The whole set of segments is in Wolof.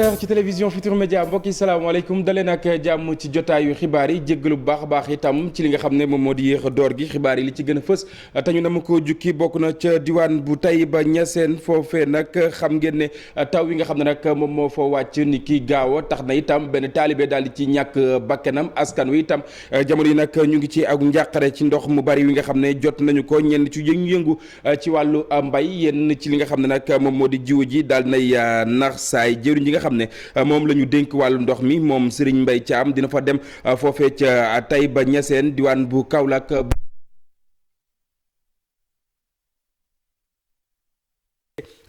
20h ci télévision Futurs Médias mbokk yi salaamaaleykum daleen ak jàmm ci jotaayu xibaar yi jéggalu bu baax a baax itam ci li nga xam ne moom moo di yéex a door gi xibaar yi li ci gën a fës te ñu dama ko jukki bokk na ca diwaan bu Taïba Niassène foofee nag xam ngeen ne taw yi nga xam ne nag moom moo fa wàcc ni ki gaaw a tax na itam benn taalibe daal di ci ñàkk bakkanam askan wi itam jamono yi nag ñu ngi ci ak njàqare ci ndox mu bari wi nga xam ne jot nañu ko ñenn ci yëngu-yëngu ci wàllu mbay yenn ci li nga xam ne nag moom moo di jiwu ji daal nay nax saay jëriñ yi nga xam ne moom la ñu dénk wàllu ndox mi moom Serigne Mbaye Thiam dina fa dem foofee ca Taïba Niassène diwaan bu Kaolack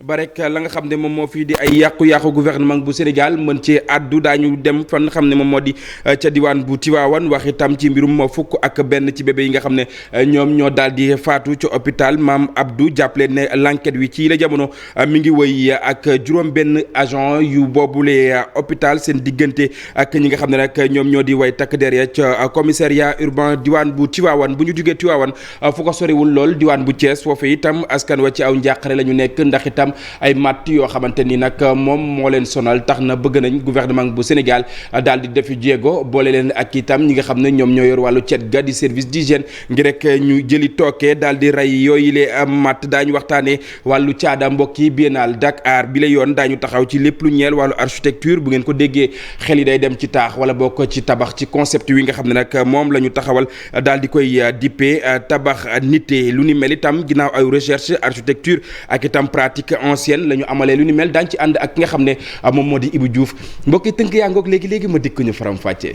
ba rek la nga xam ne moom moo fii di ay yàqu-yàqu gouvernement bu Sénégal mën ci àddu daañu dem fan nga xam ne moom moo di ca diwaan bu Tivaouane wax itam ci mbirum fukk ak benn ci bébé yi nga xam ne ñoom ñoo daal di faatu ci hôpital Maam Abdou jàppale ne l'enquête wi ci la jamono mi ngi wëy ak juróom benn agent yu boobule hôpital seen diggante ak ñi nga xam ne nag ñoom ñoo di way takk derrière ca commissariat urbain diwaan bu Tivaouane bu ñu jugee Tivaouane fu ko soriwul lool diwaan bu Thiès foofu itam askan wa ci aw njàqare la ñu nekk ndax itam ay matt yoo xamante ni nag moom moo leen sonal tax na bëgg nañ gouvernement bu Sénégal daal di defi jéego boole leen ak itam ñi nga xam ne ñoom ñoo yor wàllu cet ga di service d'hygiène ngir rek ñu jëli tooke daal di rey yooyu le matt daañu waxtaanee wàllu caada mbokk yi biennale Dakar bi la yoon daañu taxaw ci lépp lu ñeel wàllu architecture bu ngeen ko déggee xel yi day dem ci taax wala bokk ci tabax ci concept wi nga xam ne nag moom la ñu taxawal daal di koy dippee tabax nité lu ni mel itam ginnaaw ay recherche architecture ak itam pratique ancienne la ñu amalee lu ni mel daañu ci ànd ak ki nga xam ne moom moo di Ibou Diouf mbokki tënk yaa ngoog léegi ma dikk ñu faram fàccee.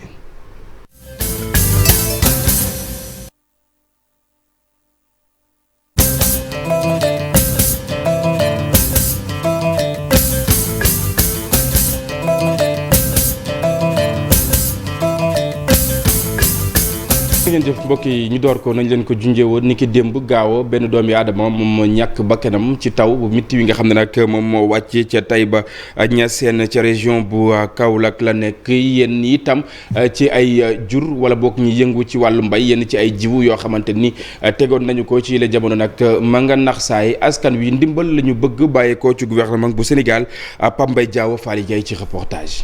ngeen jëf mbokk yi ñu door ko nañ leen ko junjee woon ni ki démb gaaw benn doomi aadama moom ñàkk bakkanam ci taw bu mitti wi nga xam ne nag moom moo wàccee ca Taïba Niassène ca région bu Kaolack la nekk yenn itam ci ay jur wala boog ñi yëngu ci wàllu mbay yenn ci ay jiwu yoo xamante ni tegoon nañu ko ci la jamono nag ma nga nax saay askan wi ndimbal la ñu bëgg bàyyeekoo ci gouvernement bu Sénégal Pape Mbaye Diaw Faly Gueye ci reportage.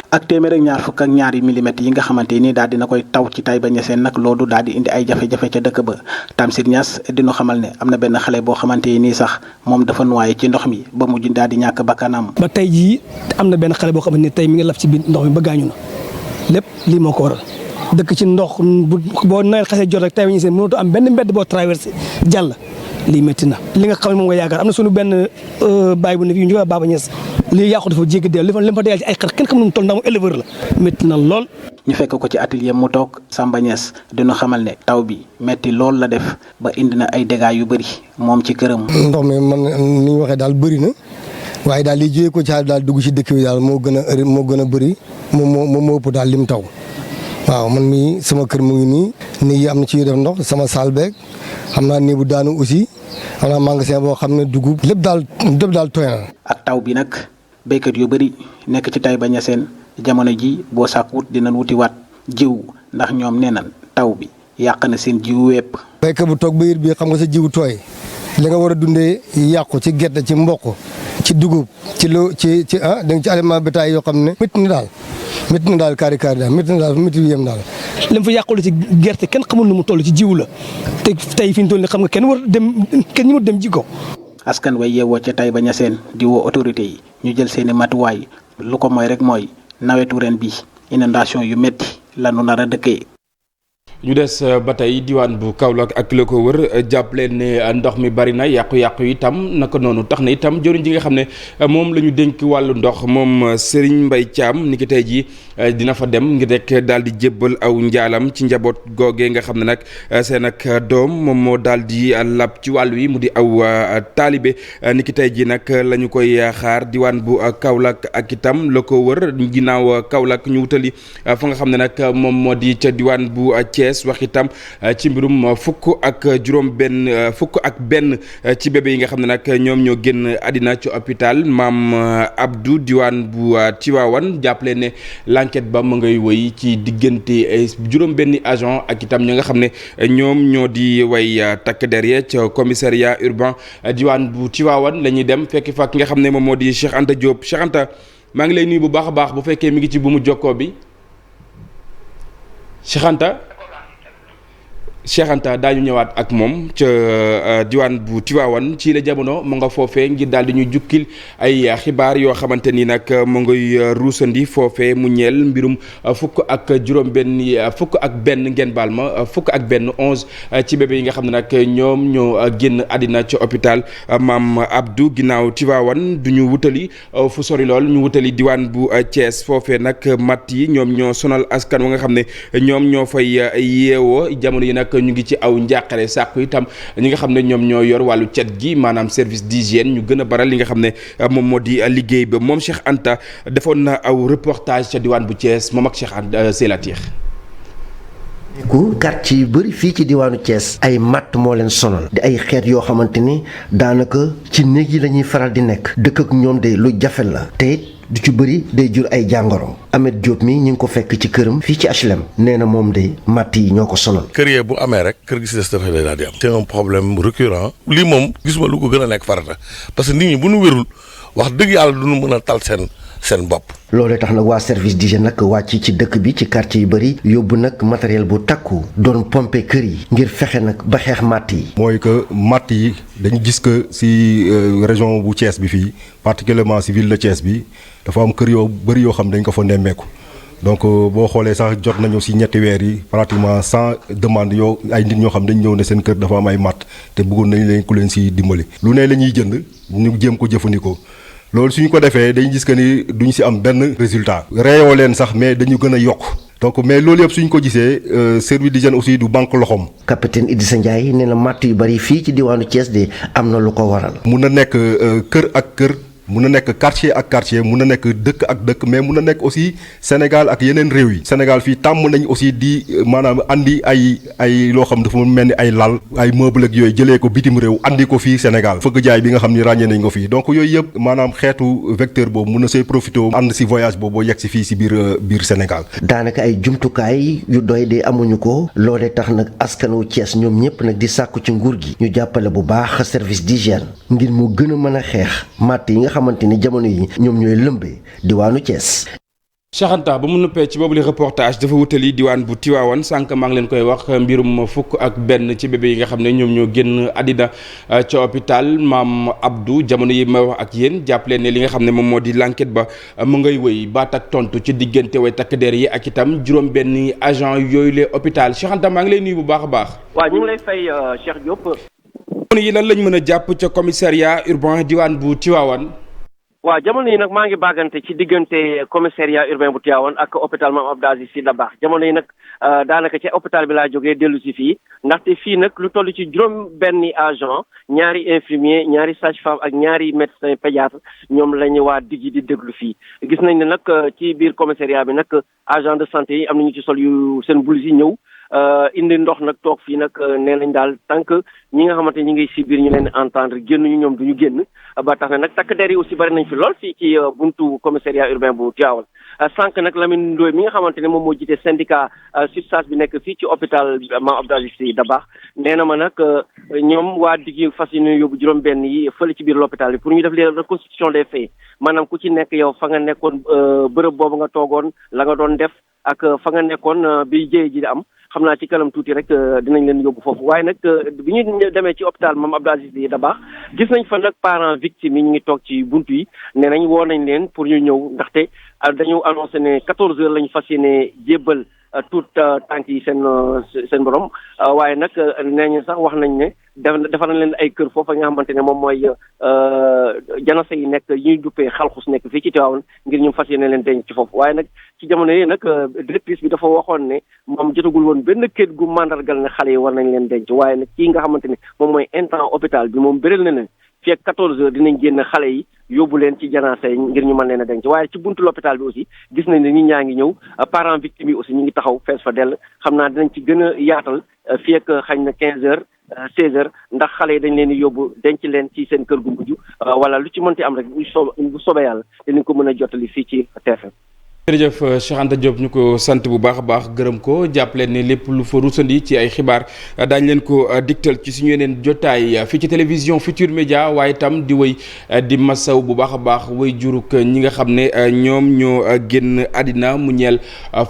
ak téeméer ak ñaar fukk ak ñaari milimètres yi nga xamante ni daal dina koy taw ci Taïba Niassène nag loolu daal di indi ay jafe-jafe ca dëkk ba Tamsir Niass dinu xamal ne am na benn xale boo xamante nii sax moom dafa noyé ci ndox mi ba mujj daal di ñàkk bakkanam. ba tey jii am na benn xale boo xamante ni tey mi ngi laf ci biir ndox mi ba gaañu na lépp lii moo ko waral dëkk ci ndox boo nawet xasee jot rek Taïba Niassène mënatu am benn mbedd boo traversé jàll lii métti na li nga xam ne moom nga yaakaar am na suñu benn baay bu nekk yu ñu koy Baba Niass lii yàqu dafa jéggi deel li fa deel ci ay xar kenn xam nu mu toll ndax mu éleveur la métti na lool. ñu fekk ko ci atelier mu toog Samba Niass dina xamal ne taw bi métti lool la def ba indi na ay dégâts yu bëri moom ci këram. ndox mi man ni ñu waxee daal bëri na waaye daal li jógee ko ci daal dugg ci dëkk bi daal moo gën a bëri moom moo ëpp daal lim taw. waaw man mii sama kër mu ngi nii néeg yi am na ci yu def ndox sama saal beeg xam naa néeg bu daanu aussi xam naa magasin boo xam ne dugub lépp daal tooy na. ak taw bi nag béykat yu bëri nekk ci Taïba Niassène jamono ji boo sàkkuwut dinañ wutiwaat jiw ndax ñoom nee nañ taw bi yàq na seen jiwu wépp. béykat bu toog ba yër bi xam nga sa jiwu tooy li nga war a dundee yàqu ci gerte ci mboq ci dugub ci da nga ci aliment bétail yoo xam ne métti na daal kaari daal métti na daal métti bi yem daal. li mu fa yàqule ci gerte kenn xamul nu mu toll ci jiwu la te tey fi ñu toll nii xam nga kenn ñi mu dem ji ko. askan way yeewoo ca Taïba Niassène di woo autorité yi ñu jël seeni matuwaay lu ko mooy rek mooy nawetu ren bi inondation yu métti la nu nar a dëkkee. ñu des ba tey diwaan bu Kaolack ak la ko wër jàpp leen ne ndox mi bari na yàqu-yàqu itam naka noonu tax na itam jëriñ ji nga xam ne moom la ñu dénk wàllu ndox moom Serigne Mbaye Thiam ni ki tey jii dina fa dem ngir rek daal di jébbal aw njaalam ci njaboot googee nga xam ne nag seen ak doom moom moo daal di lab ci wàll wi mu di aw taalibe ni ki tey jii nag la ñu koy xaar diwaan bu Kaolack ak itam la ko wër ginnaaw Kaolack ñu wutali fa nga xam ne nag moom moo di ca diwaan bu Thiès Thiès wax itam ci mbirum fukk ak benn ci bébé yi nga xam ne nag ñoom ñoo génn àddina ci hôpital Maam Abdou diwaan bu Tivaouane jàppale ne l'enquête ba mu ngay woy ci diggante juróom benni agent ak itam ñi nga xam ne ñoom ñoo di way takk derrière ca commissariat urbain diwaan bu Tivaouane la ñuy dem fekk fa ki nga xam ne moom moo di Cheikh Anta Diop. Cheikh Anta maa ngi lay nuyu bu baax a baax bu fekkee mi ngi ci bu mu jokkoo bi Cheikh Anta daañu ñëwaat ak moom ca diwaan bu Tivaouane ci la jamono mu nga foofee ngir daal di ñu jukkil ay xibaar yoo xamante ni nag mu ngay ruusandi foofee mu ñeel mbirum fukk ak benn ngeen baal ma fukk ak benn 11 ci bébé yi nga xam ne nag ñoom ñoo génn àddina ci hôpital Maam Abdou ginnaaw Tivaouane du ñu wutali fu sori lool ñu wutali diwaan bu Thiès foofee nag matt yi ñoom ñoo sonal askan wa nga xam ne ñoom ñoo fay yeewoo jamono yi nag ñu ngi ci aw njàqare sàkku itam ñi nga xam ne ñoom ñoo yor wàllu cet gi maanaam service d'hygiène ñu gën a baral li nga xam ne moom moo di liggéey ba moom Cheikh Anta defoon na aw reportage ca diwaan bu Thiès moom ak Cheikh Anta Selatir quartier yu bëri fii ci diwaanu Thiès ay matt moo leen sonal di ay xeet yoo xamante ni daanaka ci néeg yi la ñuy faral di nekk dëkk ak ñoom de lu jafe la te du ci bëri day jur ay jàngoro Ahmed Diop mi ñu ngi ko fekk ci këram fii ci HLM nee na moom de matt yi ñoo ko sonal. kër yee bu amee rek kër gi si des dafay daal di am. c'est un problème récurrent lii moom gisuma lu ko gën a nekk farata parce que nit ñi bu nu wérul wax dëgg yàlla du nu mën a tal seen bopp. loolee tax nag waa service d'hygiène nag wàcc ci dëkk bi ci quartier yu bëri yóbbu nag matériel bu takku doon pomper kër yi ngir fexe nag ba xeex matt yi. mooy que matt yi dañu gis que si région bu Thiès bi fii particulièrement si ville de Thiès bi dafa am kër yoo bëri yoo xam dañ ko fa nemmeeku donc boo xoolee sax jot nañu si ñetti weer yi pratiquement 100 demandes yoo ay nit ñoo xam dañ ñëw ne seen kër dafa am ay matt te bëggoon nañ leen ku leen si dimbali. lu ne la ñuy jënd ñu jéem ko jëfandikoo. loolu suñu ko defee dañu gis que ni duñu ci am benn résultat réewoo leen sax mais dañu gën a yokk donc mais loolu yëpp suñu ko gisee service d'hygiène aussi du banque loxoom. capitaine Idrissa Ndiaye nee na matt yu bari fii ci diwaanu Thiès de am na lu ko waral. mun na nekk kër ak kër mun na nekk quartier ak quartier mun na nekk dëkk ak dëkk mais mun na nekk aussi Sénégal ak yeneen réew yi. Sénégal fii tàmm nañ aussi di maanaam andi ay loo xam dafa mel ni ay lal ay meuble ak yooyu jëlee ko bitim réew andi ko fii Sénégal fëgg jaay bi nga xam ni ràññee nañ ko fii donc yooyu yëpp maanaam xeetu vecteur boobu mun na see profité ànd si voyage boobu yegg si fii si biir Sénégal. daanaka ay jumtukaay yu doy de amuñu ko loolee tax nag askanu Thiès ñoom ñëpp nag di sàkku ci nguur gi ñu jàppale bu baax service d'hygiène ngir mu gën a mën a xeex matt yi nga xamante ni jamono yi ñoom ñooy lëmbee diwaanu Thiès. Cheikh Anta ba mu nuppee ci boobu li reportage dafa wutali diwaan bu Tivaouane sànq maa ngi leen koy wax mbirum fukk ak benn ci bébé yi nga xam ne ñoom ñoo génn àddina ca hôpital Maam Abdou jamono yi may wax ak yéen jàpp leen ne li nga xam ne moom moo di l'enquête ba mu ngay wëy baat ak tontu ci diggante way takk der yi ak itam juróom benn agent yooyu le hôpital Cheikh Anta maa ngi lay nuyu bu baax a baax. waaw ñu ngi lay fay Cheikh Diop. yi lan lañ mën a jàpp ca commissariat urbain diwaan bu Tivaouane. waaw jamono yi nag maa ngi bàggante ci diggante commissariat urbain bu Tivaouane ak hôpital Mame Abdou Aziz Sy Dabakh jamono yi nag daanaka ci hôpital bi laa jógee dellu si fii ndaxte fii nag lu toll ci juróom benni agent ñaari infirmier ñaari sage-femme ak ñaari médecin pédiatre ñoom la ñu waa digg di déglu fii gis nañ ne nag ci biir commissariat bi nag agent de santé yi am nañu ci sol yu seen blouse yi ñëw indi ndox nag toog fii nag nee nañ daal tant que ñi nga xamante ñi ngi si biir ñu leen entendre génnuñu ñoom duñu génn ba tax na nag takk der yi aussi bari nañ fi lool fii ci buntu commissariat urbain bu Tivaouane sànq nag Lamine Ndoye mi nga xamante ne moom moo jiite syndicat SUTSAS bi nekk fii ci hôpital Mame Abdou Aziz Sy Dabakh nee na ma nag ñoom waa digg fas yi ñu yóbbu juróom benn yi fële ci biir l'hôpital bi pour ñu def les reconstitution des faits maanaam ku ci nekk yow fa nga nekkoon bërëb boobu nga toogoon la nga doon def ak fa nga nekkoon bi jëye ji di am xam naa ci kanam tuuti rek dinañ leen yóbbu foofu waaye nag bi ñu demee ci hôpital Mame Abdou Aziz Sy Dabakh gis nañ fa nag parents victimes yi ñu ngi toog ci buntu yi nee nañ woo nañ leen pour ñu ñëw ndaxte dañu annoncé ne 14 heures lañu fas yéene jébbal tout tànk yi seen borom waaye nag nee ñu sax wax nañ ne defar nañ leen ay kër foofa nga xamante ne moom mooy janase yi nekk yi ñuy duppee xalxus nekk fii ci Tivaouane ngir ñu fas yéene leen denc ci foofu waaye nag ci jamono yi nag directrice bi dafa waxoon ne moom jotagul woon benn kayit gu mandargal ne xale yi war nañ leen denc waaye nag kii nga xamante ne moom mooy intrant hôpital bi moom bérél na ne fii ak 14 heures dinañ génn xale yi yóbbu leen ci janaasa yi ngir ñu mën leen a denc waaye ci buntu l'hôpital bi aussi gis nañ ne nit ñaa ngi ñëw parents victimes yi aussi ñu ngi taxaw fees fa dell xam naa dinañ ci gën a yaatal fii ak xañ na 15 heures 16 heures ndax xale yi dañ leen di yóbbu denc leen ci seen kër gu mujj wala lu ci mënti am rek bu soobee yàlla dinañ ko mën a jottali fii ci TFM. jërëjëf Cheikh Anta Diop ñu ko sant bu baax a baax gërëm ko jàpp leen ne lépp lu fa rusandi ci ay xibaar daañu leen ko digtal ci suñu yeneen jotaay fii ci télévision Futur Média waaye itam di wéy di masaw bu baax a baax way juruk ñi nga xam ne ñoom ñoo génn àddina mu ñeel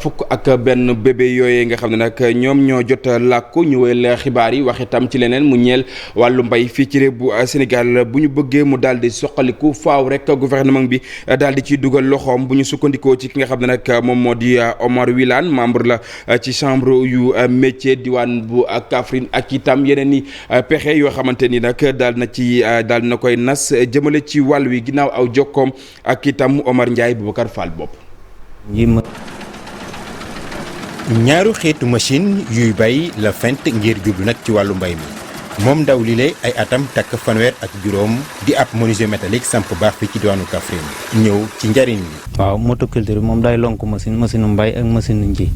fukk ak benn bébé yooyee nga xam ne nag ñoom ñoo jot làkku ñu wéyal xibaar yi wax itam ci leneen mu ñeel wàllu mbay fii ci réew bu Sénégal bu ñu bëggee mu daal di soqaliku faaw rek gouvernement bi daal di ciy dugal loxoom bu ñu sukkandikoo ci ki nga xam ne nag moom moo di Omar Wilane membre la ci chambre yu métier diwaan bu Kaffrine ak itam yeneen i pexe yoo xamante ni nag daal na koy nas jëmale ci wàll wi ginnaaw aw jokkoom ak itam Omar Ndiaye Boubacar Fall bopp. ñaaru xeetu machine yuy bay la fent ngir jublu nag ci wàllu mbay mi moom ndaw lile ay atam takk fanweer ak juróom di ab menuisier métallique samp baax fi ci diwaanu Kaffrine ñëw ci njariñ li. waaw motoculture moom day lonk machine mbay ak machine nji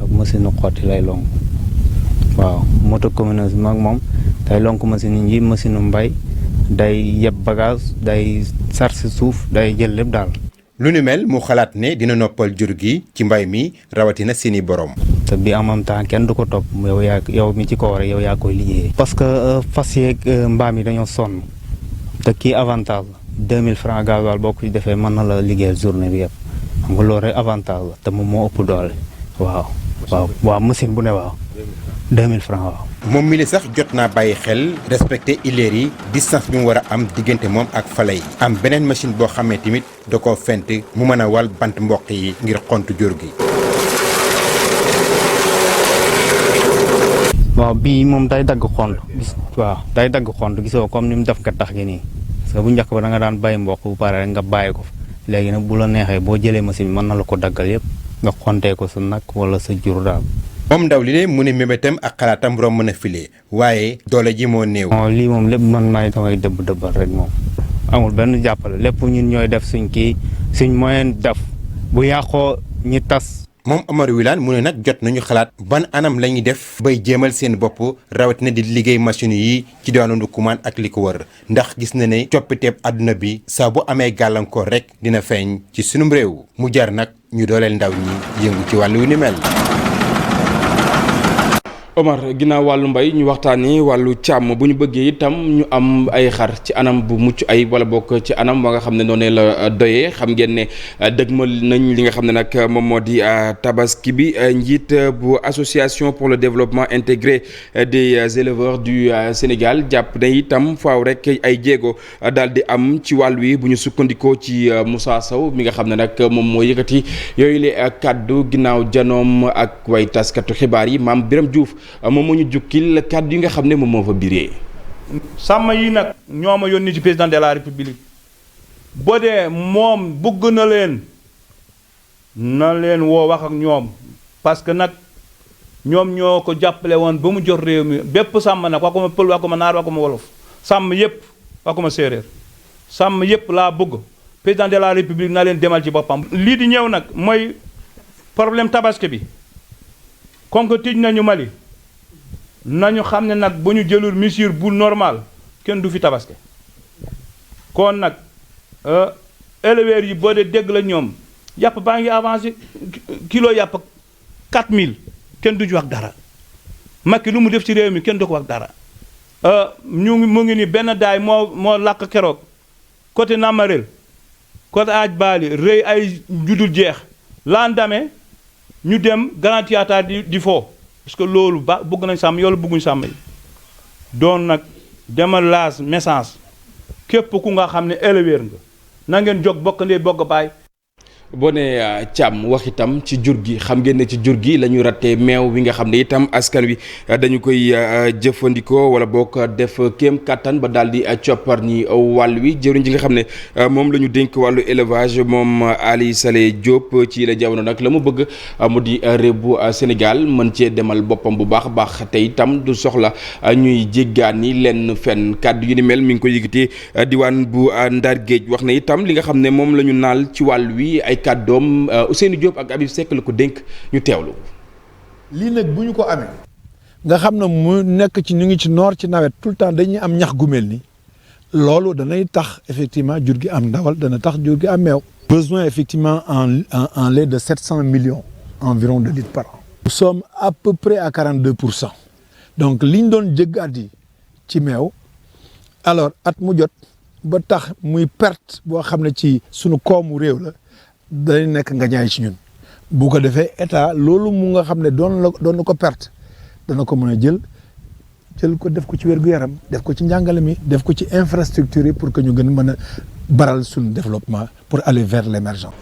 ak machine xotti lay lonk waaw motocommunisme mag moom day lonk machine nji machine mbay day yeb bagage day sarsi suuf day jël lépp daal. lu ni mel mu xalaat ne dina noppal jur gi ci mbay mi rawatina seeni borom. te bi en même temps kenn du ko topp yow mi ci ko war yow yaa koy liggéey. parce que fas yeeg mbaam yi dañoo sonn te kii avantage la 2000 francs gasoil boo ko defee mën na la liggéeyal journée bi yëpp xam nga loolu rek avantage la te moom moo ëpp doole waaw machine bu ne waaw 2000 francs waaw. moom mi li sax jot naa bàyyi xel respecté illeer yi distance bi mu war a am diggante moom ak fale yi am beneen machine boo xamee tamit da koo fent mu mën a wal bant mboq yi ngir xontu jur gi. waaw bii moom day dagg xont day dagg xont gisoo comme ni mu def gattax gi nii parce que bu njëkk ba da nga daan bàyyi mboq bu pare rek nga bàyyi ko léegi nag bu la neexee boo jëlee machine bi mën na la ko daggal yëpp nga xontee ko sa nag wala sa jur daal. moom ndaw li ne mu ne mébétam ak xalaatam romb mën a file waaye doole ji moo néew. lii moom lépp man maay damay dëbbal rek moom amul benn jàppale lépp ñun ñooy def suñ moyen def bu yàqoo ñi tas. moom Omar Wilane mu ne nag jot nañu xalaat ban anam la ñuy def bay jéemal seen bopp rawatina di liggéey machine yi ci diwaanu Ndoukoumane ak li ko wër ndax gis na ne coppiteeb àdduna bi saa bu amee gàllankoor rek dina feeñ ci sunum réew mu jar nag ñu dooleel ndaw ñi yëngu ci wàllu wi ni mel. Omar ginnaaw wàllu mbay ñu waxtaanee wàllu càmm bu ñu bëggee itam ñu am ay xar ci anam bu mucc ay wala bokk ci anam wa nga xam ne noonu la doyee xam ngeen ne dëgmal nañ li nga xam ne nag moom moo di tabaski bi njiit bu association pour le développement intégré des éleveurs du Sénégal jàpp ne itam faaw rek ay jéego daal di am ci wàll wi bu ñu sukkandikoo ci Moussa Sow mi nga xam ne nag moom moo yëkkati yooyu la kàddu ginnaaw janoom ak way taskatu xibaar yi Mame Birame Diouf moom moo ñu jukkil kàddu yi nga xam ne moom moo fa biree. sàmm yi nag ñoo ma yónni ci président de la république boo dee moom bëgg na leen woo wax ak ñoom parce que nag ñoom ñoo ko jàppale woon ba mu jot réew mi bépp sàmm nag waxuma pël waxuma naar waxuma wolof sàmm yépp waxuma séeréer sàmm yépp laa bëgg président de la république na leen demal ci boppam. lii di ñëw nag mooy problème tabaski bi comme que tëj nañu Mali. nañu xam ne nag bu ñu jëlul mesure bu normal kenn du fi tabaski kon nag éleveurs yi boo dee dégg la ñoom yàpp baa ngi avancé kilo yàpp 4000 kenn du ci wax dara Macky lu mu def ci réew mi kenn du ko wax dara mu ngi ni benn daay moo làkk keroog côté Namarel côté aaj baali rëy ay judul jeex lendemain ñu dem Grand Théâtre di foo parce que loolu bëgg nañ sàmm yoolu bëgguñ sàmm yi doon nag demal laas message képp ku nga xam ne éleveur nga na ngeen jóg bokk ndey bokk baay. boo nee càmm wax itam ci jur gi xam ngeen ne ci jur gi la ñu rattee meew wi nga xam ne itam askan wi dañu koy jëfandikoo wala boo ko def kéem kattan ba daal di coppar ñi wàll wi jëriñ ji nga xam ne moom la ñu dénk wàllu élevage moom Ali Saleh Diop ci la jamono nag la mu bëgg mu di réew bu Sénégal mën cee demal boppam bu baax a baax te itam du soxla ñuy jéggaani lenn fenn kàddu yu ni mel mi ngi ko yëgitee diwaan bu Ndar Géej wax na itam li nga xam ne moom la ñu naal ci wàll wi ay kàddoom Ousseynou Diop ak Habib Seck la ko dénk ñu teewlu. lii nag bu ñu ko amee nga xam ne mu nekk ci ñu ngi ci noor ci nawet tout le temps dañuy am ñax gu mel ni loolu danay tax effectivement jur gi am ndawal dana tax jur gi am meew. besoin effectivement en lait de 700 millions environ de litres par an. nous sommes à peu près à 42%. donc li ñu doon jéggaat yi ci meew alors at mu jot ba tax muy perte boo xam ne ci sunu koomu réew la. day nekk nga ñaay ci ñun bu ko defee état loolu mu nga xam ne doon na ko perte dana ko mën a jël ko def ko ci wér-gu-yaram def ko ci njàngale mi def ko ci infrastructure yi pour que ñu gën mën a baral suñu développement pour aller vers l'émergence.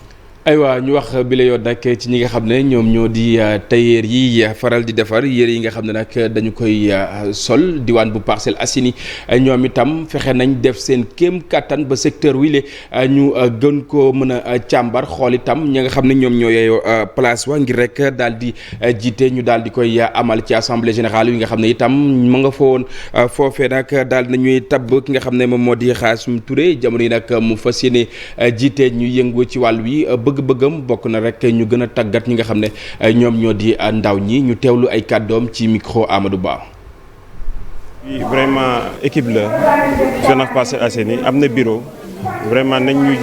aywa ñu wax bi la yoon nag ci ñi nga xam ne ñoom ñoo di tailleur yi faral di defar yére yi nga xam ne nag dañu koy sol diwaan bu Parcelles Assainies ñoom itam fexe nañ def seen kéem kattan ba secteur wi le ñu gën ko mën a càmbar xool itam ñi nga xam ne ñoom ñoo yeyoo place wa ngir rek daal di jiite ñu daal di koy amal ci assemblée générale yi nga xam ne itam mu nga fa woon foofee nag daal nañuy tabb ki nga xam ne moom moo di Khassim Touré jamono yi nag mu fas yéene jiite ñu yëngu ci wàll wi bëgg-bëggam bokk na rek ñu gën a tàggat ñi nga xam ne ñoom ñoo di ndaw ñi ñu teewlu ay kàddoom ci micro Amadou Ba. vraiment équipe la Sonaf Parcelles Assainies am na bureau vraiment nañ ñu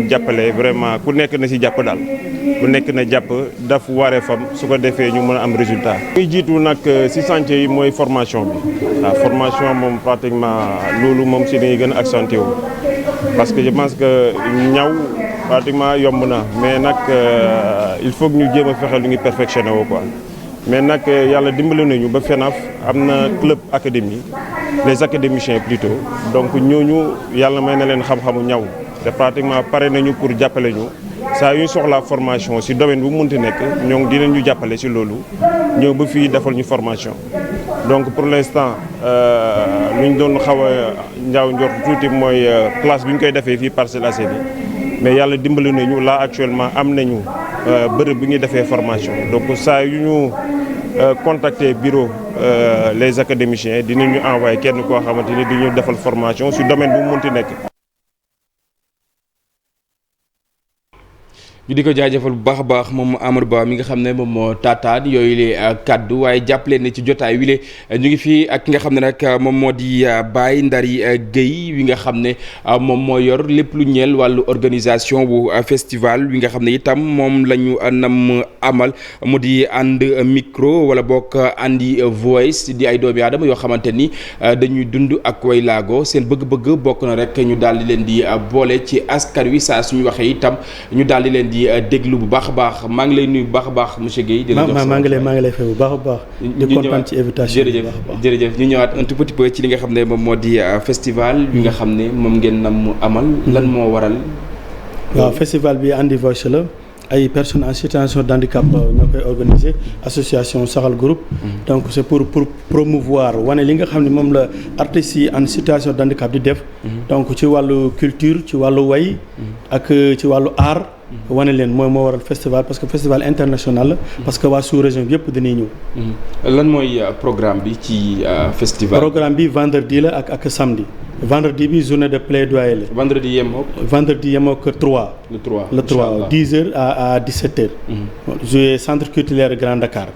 jàppale vraiment ku nekk na ci jàpp daal ku nekk na jàpp daf waree fam su ko defee ñu mën a am résultat. muy jiitu nag ci chantier yi mooy formation bi waaw formation moom pratiquement loolu moom ci dañuy gën a accentué wu parce que je pense que ñaw. pratiquement yomb na mais nag il faut que ñu jéem a fexe lu ngi perfectionné woo quoi mais nag yàlla dimbali nañu ba FENAF am na club académie les académiciens plutôt donc ñooñu yàlla may na leen xam-xamu ñaw te pratiquement pare nañu pour jàppale ñu saa yu ñu soxlaa formation ci domaine bu munti nekk ñoom dinañ ñu jàppale ci loolu ñëw ba fii defal ñu formation donc pour l'instant lu ñu doon xaw a njaaw njort tuuti mooy classe bi ñu koy defee fii Parcelles Assainies mais yàlla dimbali nañu là actuellement am nañu bërëb bi ñuy defee formation donc saa yu ñu contacter bureau les académiciens dinañu envoyer kenn koo xamante ni di ñu defal formation ci domaine bu mu munti nekk. ñu di ko jaajëfal bu baax a baax moom Amadou Ba mi nga xam ne moom moo taataan yooyu le kaddu waaye jàppale ne ci jotaay wi le ñu ngi fii ak ki nga xam ne nag moom moo di Baye Ndary Guèye wi nga xam ne moom moo yor lépp lu ñeel wàllu organisation bu festival wi nga xam ne itam moom la ñu nam amal mu di ànd micro wala bokk andi voice di ay doomi aadama yoo xamante ni dañuy dund ak way laago seen bëgg-bëgg bokk na rek ñu daal di leen di boole ci askan wi saa suñu waxee itam ñu daal di leen di déglu bu baax a baax maa ngi lay nuyu bu baax a baax monsieur Guèye. maa ngi lay fay bu baax a baax. di kontaan ci invitation bi jërëjëf ñu ñëwaat un tout petit peu ci li nga xam ne moom moo di festival bi nga xam ne moom ngeen nam amal. lan moo waral. waaw festival bi Andi Voice la ay personnes en situation de handicap ñoo koy organiser association Saxal Groupe. donc c'est pour promouvoir wane li nga xam ne moom la artistes yi en situation de handicap di def. donc ci wàllu culture ci wàllu way ak ci wàllu art. wane leen moo waral festival parce que festival international la. parce que waa sous-région bi yëpp dañuy ñëw. lan mooy programme bi ci festival. programme bi vendredi la ak samedi. vendredi bi journée de plaidoyer la. vendredi yemoo que 3. le 3 10h à 17h. joué centre culturel Grand Dakar.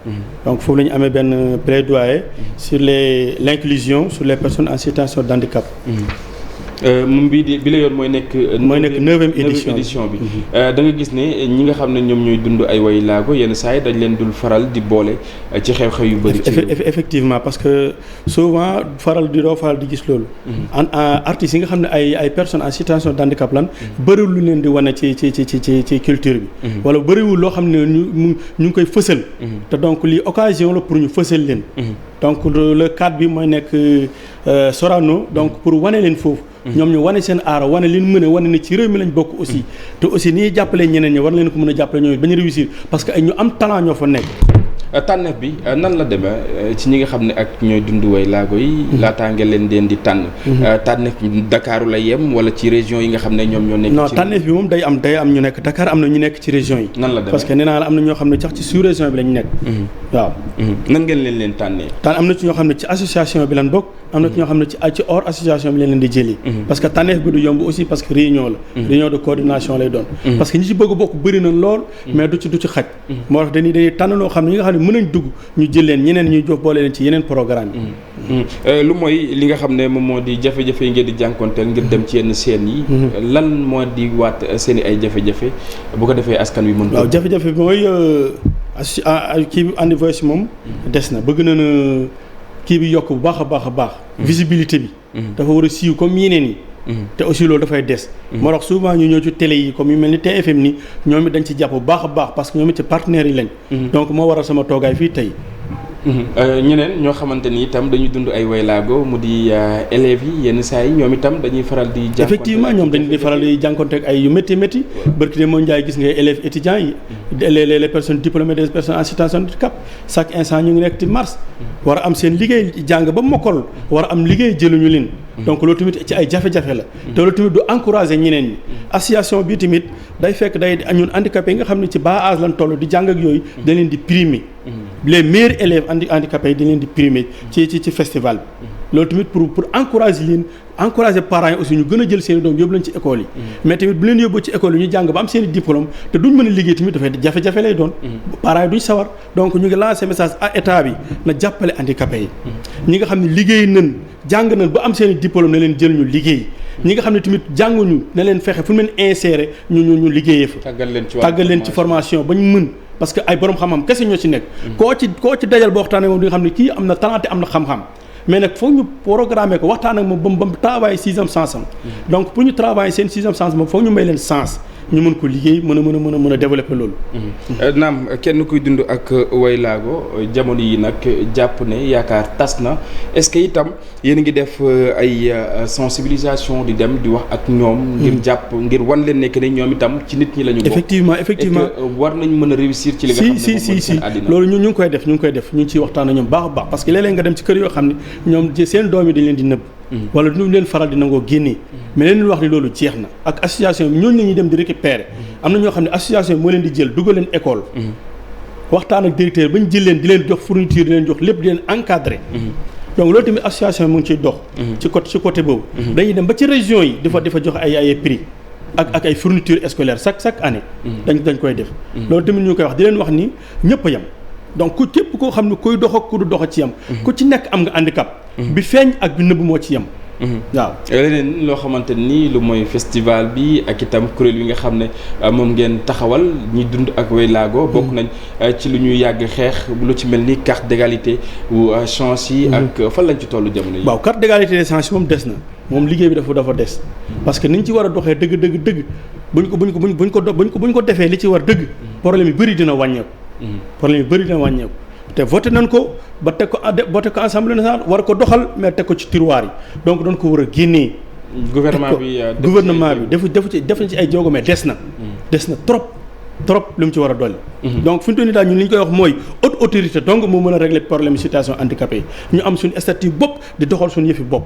donc foofu la ñu amee benn plaidoyer sur l'inclusion sur les personnes en situation de handicap. moom bi la yoon mooy nekk 9e édition bi da nga gis ne ñi nga xam ne ñoom ñooy dund ay way laago yenn saa yi dañ leen dul faral di boole ci xew-xew yu bëri effectivement parce que souvent doo faral di gis loolu artistes yi nga xam ne ay personnes en situation de handicap lan bëriwul lu leen di wane ci culture bi wala bëriwul loo xam ne ñu ngi koy fësal te donc lii occasion la pour ñu fësal leen donc le cadre bi mooy nekk Sorano donc pour wane leen foofu ñoom ñu wane seen aara wane li ñu mën a wane ne ci réew mi lañ bokk aussi te aussi ni ñuy jàppalee ñeneen ñi war leen ko mën a jàppale ñoom bañ a réussir parce que ay ñu am talent ñoo fa nekk. tànneef bi nan la demee ci ñi nga xam ne ak ñooy dund way laago yi laataa nga leen di tànn tànneef bi Dakar la yem wala ci région yi nga xam ne ñoom ñoo nekk non tànneef bi moom day am ñu nekk Dakar am na ñu nekk ci région yi nan la demee parce que nee naa la am na ñoo xam ne sax ci sous région bi lañ nekk waaw nan ngeen leen tànnee am na ci ñoo xam ne ci association bi lañ bokk am na ci ñoo xam ne ci hors association bi leen di jëli parce que tànneef bi du yomb aussi parce que réunion la réunion de coordination lay doon parce que ñi ci bëgg bokk bëri na lool mais du ci xaj moo tax dañuy tànn loo xam ne ñi nga xam ne mën nañ dugg ñu jël leen ñeneen ñuy jox boole leen ci yeneen programme yi lu mooy li nga xam ne moom moo di jafe-jafe yi ngeen di jànkonteel ngir dem ci yenn seen yi lan moo di waat seen i ay jafe-jafe bu ko defee askan wi mën waaw jafe-jafe bi mooy kii bi Andi Voice moom des na bëgg na kii bi yokk bu baax a baax visibilité bi dafa war a siiw comme yeneen yi te aussi loolu dafay des moo tax souvent ñu ñëw ci télé yi comme yu mel ni TFM ni ñoom it dañ ci jàpp bu baax a baax parce que ñoom it ci partenaires yi lañ donc moo waral sama toogaay fii tey ñeneen ñoo xamante ni itam dañuy dund ay waylaago mu di élèves yi yenn saa yi ñoom itam dañuy faral di effectivement ñoom dañuy faral di jànkonte ak ay yu métti barki de moo njaay gis nga élèves étudiants yi les personnes diplômées des personnes en situation de handicap chaque instant ñu ngi nekk ci mars war a am seen liggéey jàng ba mokkal war a am liggéey jëluñu leen donc loolu tamit ci ay jafe-jafe la te loolu tamit du encourager ñeneen ñi association bi tamit day fekk day ñun handicapés yi nga xam ne ci bas âge lañ toll di jàng ak yooyu da leen di primer les meilleurs élèves handicapés yi dañ leen di primer ci festival bi loolu tamit pour encourager parents yi aussi ñu gën a jël seen i doom yóbbu leen ci école yi mais tamit bu leen yóbbu ci école yi ñu jàng ba am seen i diplôme te duñ mën a liggéey tamit dafay jafe-jafe lay doon parents yi duñ sawar donc ñu ngi lancer message à état bi na jàppale handicapés yi ñi nga xam ne liggéey nañ jàng nañ ba am seen i diplôme na leen jël ñu liggéey ñi nga xam ne tamit jànguñu na leen fexe fu ñu leen insérer ñu liggéeyee fa tàggal leen ci formation bañ mën parce que ay borom xam-xam kese ñoo ci nekk koo ci dajal ba waxtaanee moom di nga xam ne kii am na talent am na xam-xam mais nag foog ñu programmer ko waxtaan ak moom ba mu travailler sixième sens am donc pour ñu travailler seen sixième sens moom foog ñu may leen sens ñu mën ko liggéey mën a développer loolu. naam kenn kuy dund ak waylaago jamono yi nag jàpp ne yaakaar tas na est-ce que itam yéen a ngi def ay sensibilisation di dem di wax ak ñoom. ngir wan leen nekk ne ñoom itam ci nit ñi la ñu bokk. effectivement war nañ mën a réussir ci li nga xam ne moom mooy seen àddina loolu ñu ngi koy def ñu ngi ciy waxtaan ak ñoom baax a baax parce que léeg-léeg nga dem ci kër yoo xam ne ñoom seen doom yi dañ leen di nëbb. wala duñu leen faral di nangoo génnee mais leen wax ni loolu jeex na ak association bi ñooñu la ñuy dem di récupérer am na ñoo xam ne association bi moo leen di jël dugal leen école waxtaan ak directeur ba ñu jël leen di leen jox fourniture di leen jox lépp di leen encadrer donc loolu tamit association bi mu ngi ciy dox ci côté boobu dañuy dem ba ci région yi di fa jox ay prix ak ay fourniture scolaire chaque année dañ koy def loolu tamit ñu koy wax di leen wax ni ñëpp a yem donc ku képp koo xam ne kuy dox ak ku du dox ci yem ku ci nekk am nga handicap bi feeñ ak bi nëbb moo ci yem waaw leneen loo xamante ni lu mooy festival bi ak itam kuréel yi nga xam ne moom ngeen taxawal ñi dund ak waylaago bokk nañ ci lu ñuy yàgg xeex lu ci mel ni carte d'égalité ou chance yi ak fan lañ ci tollu jamono yi waaw carte d'égalité des chances moom des na moom liggéey bi dafa des parce que niñ ci war a doxee dëgg buñ ko defee li ci war dëgg problème yi bëri dina wàññeeku te voté nañ ko ba teg ko assemblée nationale war ko doxal mais teg ko ci tiroir yi donc doon ko war a génnee. gouvernement bi def na ci ay jéego mais des na trop lu mu ci war a dolli. donc fi mu toll nii daal ñun li ñu koy wax mooy haute autorité donc moo mën a régler problème situation handicapé yi ñu am suñu statut bopp di doxal suñu yëfi bopp.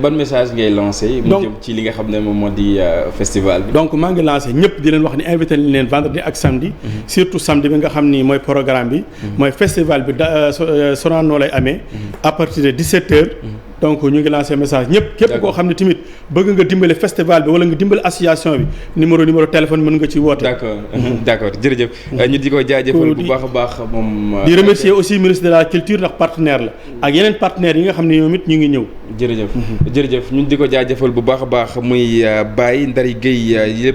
ban message ngay lancé. mu jëm ci li nga xam ne moom moo di festival bi. donc maa ngi lancé ñëpp di leen wax ni invité nañ leen vendredi ak samedi. surtout samedi bi nga xam ni mooy programme bi. mooy festival bi Sorano lay amee. à partir de 17h. donc ñu ngi lancé message ñëpp. képp koo xam ne tamit bëgg nga dimbale festival bi wala nga dimbale association bi numéro téléphone mën nga ci woote. d'accord jërëjëf. ñu di ko jaajëfal bu baax a baax moom. di remercier aussi ministre de la culture ndax partenaire la. ak yeneen partenaires yi nga xam ne ñoom it ñu ngi ñëw. jërëjëf ñun di ko jaajëfal bu baax a baax muy Baye Ndary Gueye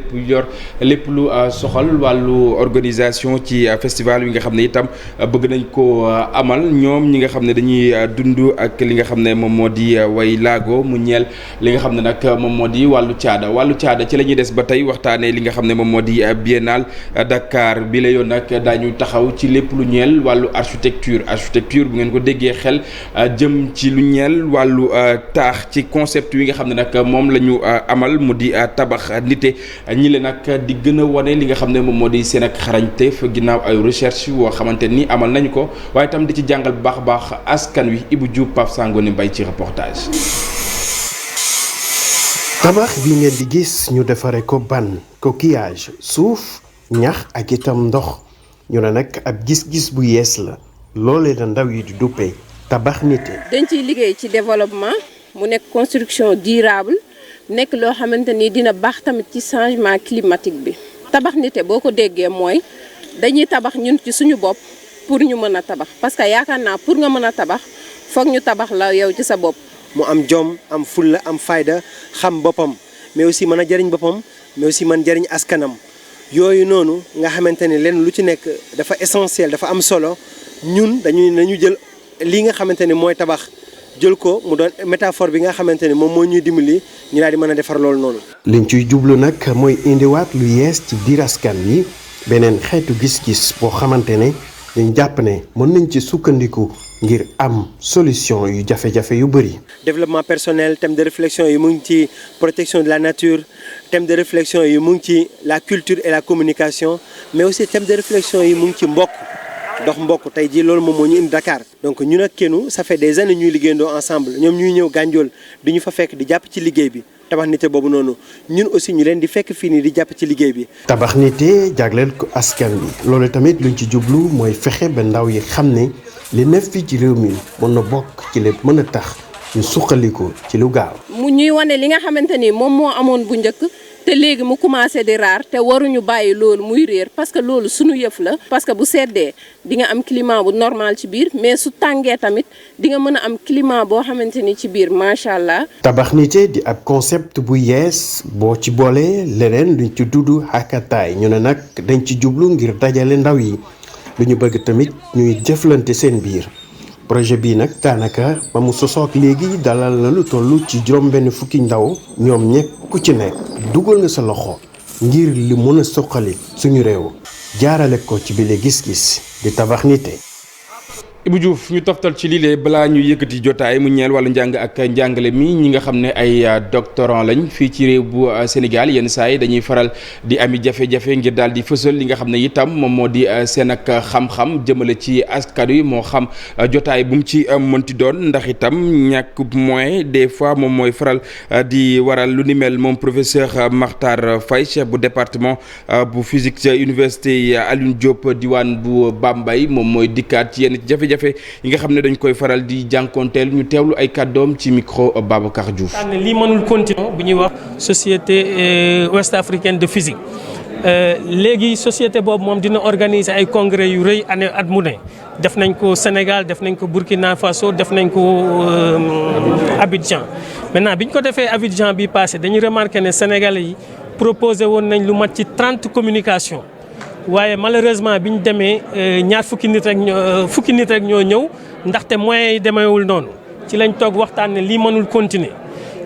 lépp lu soxal wàllu organisation ci festival bi nga xam ne itam bëgg nañ ko amal ñoom ñi nga xam ne dañuy dund ak li nga xam ne moom moo di di way laago mu ñeel li nga xam ne nag moom moo di wàllu caada ci la ñuy des ba tey waxtaanee li nga xam ne moom moo di biennale Dakar bi la yoon nag daañu taxaw ci lépp lu ñeel wàllu architecture bu ngeen ko déggee xel jëm ci lu ñeel wàllu taax ci concept yi nga xam ne nag moom la ñu amal mu di tabax nite ñi le nag di gën a wane li nga xam ne moom moo di seen ak xarañteef ginnaaw ay recherche woo xamante ni amal nañu ko waaye itam di ci jàngal bu baax a baax askan wi Ibou Diouf Pape Sangone Mbaye ci reportage. tabax bi ngeen di gis ñu defare ko ban coquillage suuf ñax ak itam ndox ñu ne nag ab gis-gis bu yees la loolee la ndaw yi di duppee tabax nite. dañ ciy liggéey ci développement mu nekk construction durable nekk loo xamante ni dina baax tamit ci changement climatique bi. tabax nite boo ko déggee mooy dañuy tabax ñun ci suñu bopp pour ñu mën a tabax parce que yaakaar naa pour nga mën a tabax foog ñu tabax la yow ci sa bopp. mu am jom am fulla am fayda xam boppam mais aussi mën a jëriñ boppam mais aussi mën jëriñ askanam yooyu noonu nga xamante ne leen lu ci nekk dafa essentiel dafa am solo ñun nañu jël lii nga xamante ne mooy tabax jël ko mu doon métaphore bi nga xamante ne moom moo ñuy dimbali ñu daal di mën a defar loolu noonu. liñ ciy jublu nag mooy indiwaat lu yees ci biir askan wi beneen xeetu gis-gis boo xamante ne dañ jàpp ne mën nañ ci sukkandiku ngir am solution yu jafe-jafe yu bëri. développement personnel thème de réflexion yi mu ngi ci protection de la nature thème de réflexion yi mu ngi ci la culture et la communication mais aussi thème de réflexion yi mu ngi ci mbokk dox mbokk tey jii loolu moom moo ñu indi Dakar. donc ñun ak Kenu ça fait des années ñuy liggéeyandoo ensemble ñoom ñuy ñëw Gandiol di ñu fa fekk di jàpp ci liggéey bi tabax nite boobu noonu ñun aussi ñu leen di fekk fii nii di jàpp ci liggéey bi. tabax nite jagleel ko askan bi loolu tamit luñ ci jublu mooy fexe ba ndaw yi xam ne li nekk fii ci réew mi mën na bokk ci lépp mën a tax ñu suqaliku ci lu gaaw. mu ñuy wane li nga xamante ni moom moo amoon bu njëkk te léegi mu commencé di raar te waruñu bàyyi loolu muy réer parce que loolu suñu yëf la. parce que bu seddee di nga am climat bu normal ci biir mais su tàngee tamit di nga mën a am climat boo xamante ni ci biir macha allah. tabax nite di ab concept bu yees boo ci boolee leneen luñ ci dudd hakataay ñu ne nag dañ ci jublu ngir dajale ndaw yi. lu ñu bëgg tamit ñuy jëflante seen biir projet bii nag daanaka ba mu sosook léegi dalal na lu toll ci juróom-benn fukki ndaw ñoom ñekk ku ci nekk dugal nga sa loxo ngir li mën a suqali suñu réew jaarale ko ci bile gis-gis di tabax nite. Ibou Diouf ñu toftal ci lii balaa ñu yëkkati jotaay mu ñeel wàllu njàng ak njàngale mi ñi nga xam ne ay doctorant lañ fii ci réew bu Sénégal yenn saa yi dañuy faral di ami jafe-jafe ngir daal di fësal li nga xam ne itam moom moo di seen ak xam-xam jëmale ci askan wi moo xam jotaay bu mu ci mënti doon ndax itam ñàkk moyen des fois moom mooy faral di waral lu ni mel moom professeur Makhtar Faye chef bu département bu physique ca université Alioune Diop diwaan bu Bambey moom mooy dikkaat ci yenn jafe-jafe yi nga xam ne dañ koy faral di jànkonteel ñu teewlu ay kàddoom ci micro Babacar Diouf. lii mënul continuer bu ñuy wax société ouest africaine de physique léegi société boobu moom dina organiser ay congrès yu rëy année at mu ne def nañ ko Sénégal def nañ ko Burkina Faso def nañ ko Abidjan maintenant bi ñu ko defee Abidjan bi passé dañuy remarqué ne Sénégalais yi proposé woon nañ lu mat ci 30 communications. waaye malheureusement bi ñu demee ñaar fukki nit rek ñoo ñëw ndaxte moyens yi demeewul noonu ci lañ toog waxtaan ne lii mënul continuer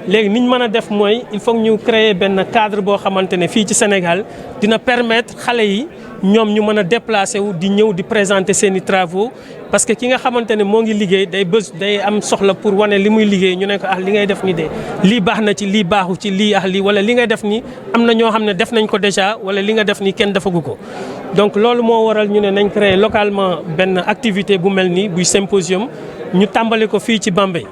léegi niñ mën a def mooy il faut ñu créer benn cadre boo xamante ne fii ci Sénégal dina permettre xale yi ñoom ñu mën a déplacer wu di ñëw di présenter seeni travaux parce que ki nga xamante ne moo ngi liggéey day am soxla pour wane li muy liggéey ñu ne ko li ngay def ni de lii baax na ci lii baaxu ci lii lii wala li ngay def ni am na ñoo xam ne def nañ ko déjà wala li nga def ni kenn defagu ko donc loolu moo waral ñu ne nañ créer localement benn activité bu mel nii buy symposium ñu tàmbali ko fii ci Bambey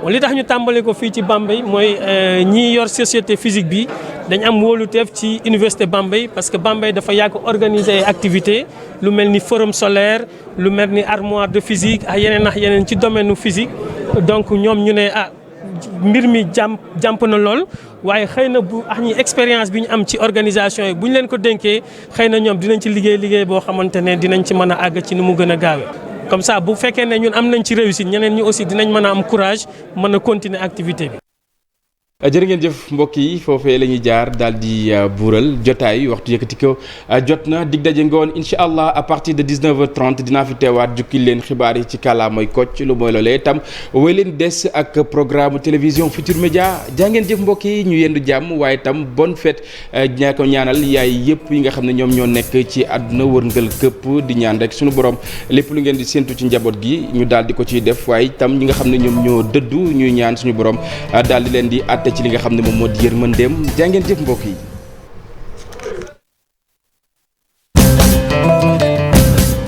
li tax ñu tàmbali ko fii ci Bambey mooy ñi yor société physique bi dañ am wóoluteef ci université Bambey parce que Bambey dafa yàgg organiser ay activités lu mel ni forum solaire lu mel ni armoire de physique ak yeneen ci domaine physique donc ñoom ñu ne mbir mi jàmp na lool waaye xëy na bu ñi expérience bi ñu am ci organisation yi bu ñu leen ko dénkee xëy na ñoom dinañ ci liggéey boo xamante ne dinañ ci mën a àgg ci ni mu gën a gaawee. comme ça bu fekkee ne ñun am nañ ci réussite ñeneen ñi aussi dinañ mën a am courage mën a continuer activité bi. jërë ngeen jëf mbokk yi foofee la ñuy jaar daal di buural jotaay waxtu yëkkati ko jot na dig daje ngoon incha allah à partir de 19h30 dinaa fi teewaat jukki leen xibaar yi ci kàllaamay Kocc lu mooy loolee itam way leen des ak programme télévision Futur Média jaa ngeen jëf mbokk yi ñu yendu jàmm waaye itam bonne fête ñaa ko ñaanal yaay yëpp yi nga xam ne ñoom ñoo nekk ci àdduna wërngal këpp di ñaan rek suñu borom lépp lu ngeen di séntu ci njaboot gi ñu daal di ko ciy def waaye itam ñi nga xam ne ñoom ñoo dëddu ñuy ñaan suñu borom daal di leen di ci li nga xam ne moom moo di yërmandeem jaa ngeen jëf mbokk yi